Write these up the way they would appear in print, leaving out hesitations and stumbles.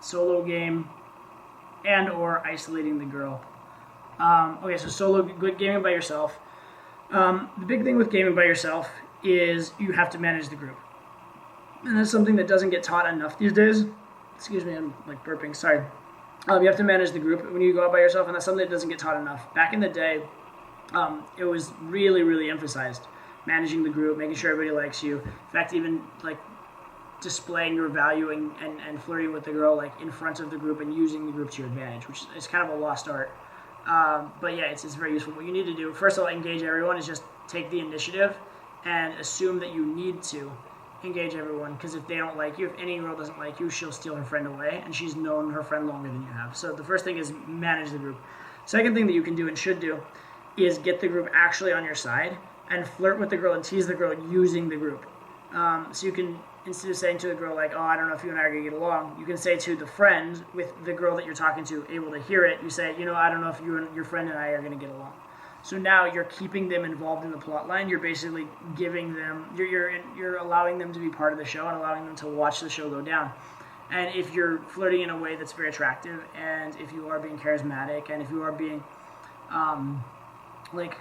solo game, and or isolating the girl. Okay, so solo gaming by yourself. The big thing with gaming by yourself is you have to manage the group. And that's something that doesn't get taught enough these days. Excuse me, I'm like burping, sorry. You have to manage the group when you go out by yourself, and that's something that doesn't get taught enough. Back in the day, it was really, really emphasized. Managing the group, making sure everybody likes you. In fact, even like displaying your value and flirting with the girl like in front of the group and using the group to your advantage, which is kind of a lost art. But yeah, it's very useful. What you need to do, first of all, engage everyone is just take the initiative and assume that you need to engage everyone, because if they don't like you, if any girl doesn't like you, she'll steal her friend away, and she's known her friend longer than you have. So the first thing is manage the group. Second thing that you can do and should do is get the group actually on your side and flirt with the girl and tease the girl using the group. So you can, instead of saying to the girl like, oh, I don't know if you and I are going to get along, you can say to the friend with the girl that you're talking to able to hear it, you say, I don't know if you and your friend and I are going to get along. So now you're keeping them involved in the plot line. You're basically giving them, you're allowing them to be part of the show and allowing them to watch the show go down. And if you're flirting in a way that's very attractive, and if you are being charismatic, and if you are being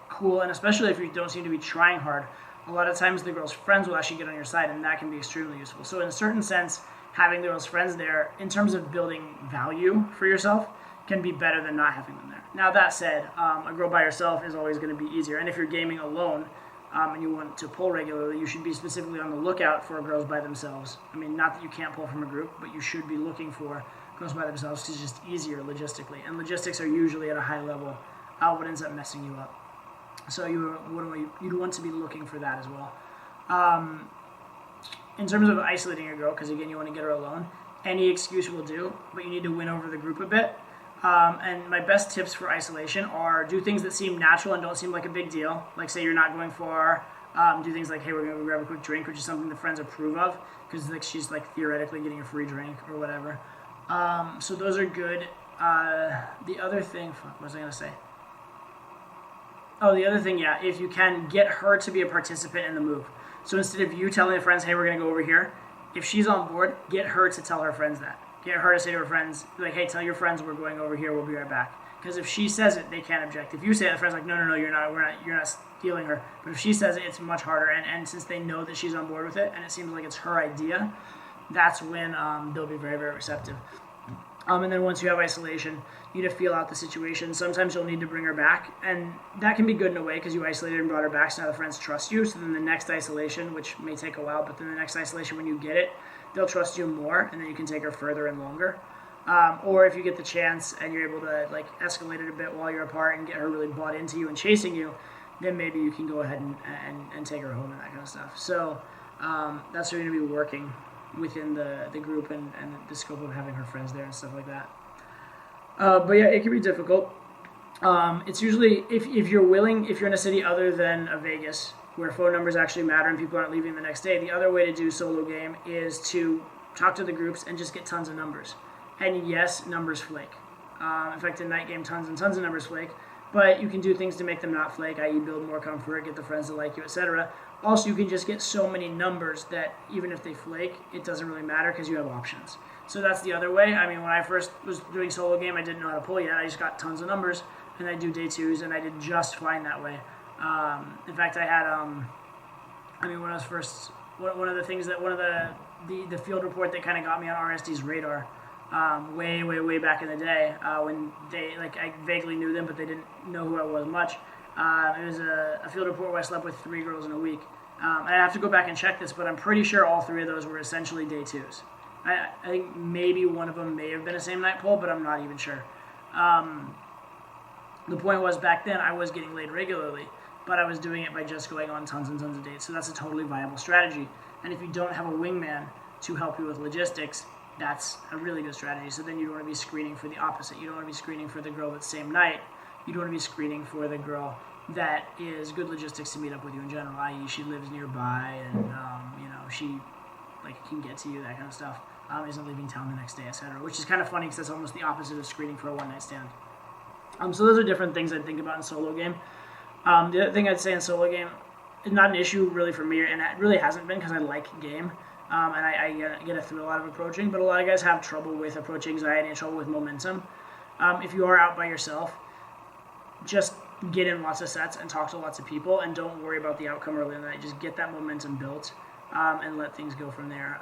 cool, and especially if you don't seem to be trying hard, a lot of times the girl's friends will actually get on your side, and that can be extremely useful. So in a certain sense, having the girl's friends there, in terms of building value for yourself, can be better than not having them there. Now that said, a girl by herself is always going to be easier, and if you're gaming alone and you want to pull regularly, you should be specifically on the lookout for girls by themselves. I mean, not that you can't pull from a group, but you should be looking for girls by themselves because it's just easier logistically, and logistics are usually at a high level what ends up messing you up. So you'd want to be looking for that as well. In terms of isolating a girl, because again, you want to get her alone, any excuse will do, but you need to win over the group a bit. And my best tips for isolation are do things that seem natural and don't seem like a big deal. Like say you're not going far. Do things like, hey, we're going to grab a quick drink, which is something the friends approve of because like she's like theoretically getting a free drink or whatever. So those are good. The other thing, what was I going to say? Oh, the other thing, yeah, if you can, get her to be a participant in the move. So instead of you telling the friends, hey, we're going to go over here, if she's on board, get her to tell her friends that. Get her to say to her friends, like, hey, tell your friends we're going over here, we'll be right back. Because if she says it, they can't object. If you say it, the friend's like, no, you're not stealing her. But if she says it, it's much harder. And since they know that she's on board with it, and it seems like it's her idea, that's when they'll be very, very receptive. And then once you have isolation, you need to feel out the situation. Sometimes you'll need to bring her back, and that can be good in a way because you isolated and brought her back, so now the friends trust you. So then the next isolation, which may take a while, but then the next isolation when you get it, they'll trust you more, and then you can take her further and longer. Or if you get the chance and you're able to like escalate it a bit while you're apart and get her really bought into you and chasing you, then maybe you can go ahead and take her home and that kind of stuff. So that's what you're going to be working within the group and the scope of having her friends there and stuff like that. But yeah, it can be difficult. It's usually, if you're willing, if you're in a city other than a Vegas, where phone numbers actually matter and people aren't leaving the next day, the other way to do solo game is to talk to the groups and just get tons of numbers. And yes, numbers flake. In fact, in night game, tons and tons of numbers flake. But you can do things to make them not flake, i.e. build more comfort, get the friends to like you, etc. Also, you can just get so many numbers that even if they flake, it doesn't really matter because you have options. So that's the other way. I mean, when I first was doing solo game, I didn't know how to pull yet. I just got tons of numbers, and I do day twos, and I did just fine that way. In fact, I had, when I was first, one of the things that, one of the field report that kind of got me on RSD's radar, way back in the day, when they, like, I vaguely knew them, but they didn't know who I was much. It was a field report where I slept with 3 girls in a week. I have to go back and check this, but I'm pretty sure all 3 of those were essentially day twos. I think maybe one of them may have been a same night pull, but I'm not even sure. The point was back then I was getting laid regularly, but I was doing it by just going on tons and tons of dates. So that's a totally viable strategy. And if you don't have a wingman to help you with logistics, that's a really good strategy. So then you don't want to be screening for the opposite. You don't want to be screening for the girl that same night. You don't want to be screening for the girl that is good logistics to meet up with you in general, i.e. she lives nearby and she can get to you, that kind of stuff. Isn't leaving town the next day, etc. Which is kind of funny because that's almost the opposite of screening for a one-night stand. So those are different things I think about in solo game. The other thing I'd say in solo game is not an issue really for me, and it really hasn't been because I like game. and I get a thrill out of approaching. But a lot of guys have trouble with approach anxiety and trouble with momentum. If you are out by yourself, just get in lots of sets and talk to lots of people, and don't worry about the outcome early in the night. Just get that momentum built, and let things go from there.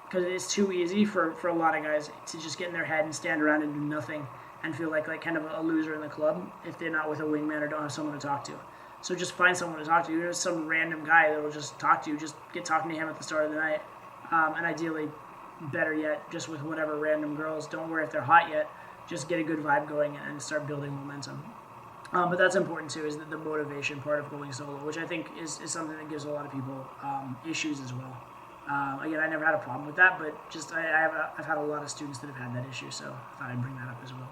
Because it's too easy for a lot of guys to just get in their head and stand around and do nothing and feel like kind of a loser in the club if they're not with a wingman or don't have someone to talk to. So just find someone to talk to. There's some random guy that will just talk to you. Just get talking to him at the start of the night. And ideally, better yet, just with whatever random girls. Don't worry if they're hot yet. Just get a good vibe going and start building momentum. But that's important too, is the motivation part of going solo, which I think is something that gives a lot of people issues as well. Again, I never had a problem with that, but just I've had a lot of students that have had that issue, so I thought I'd bring that up as well.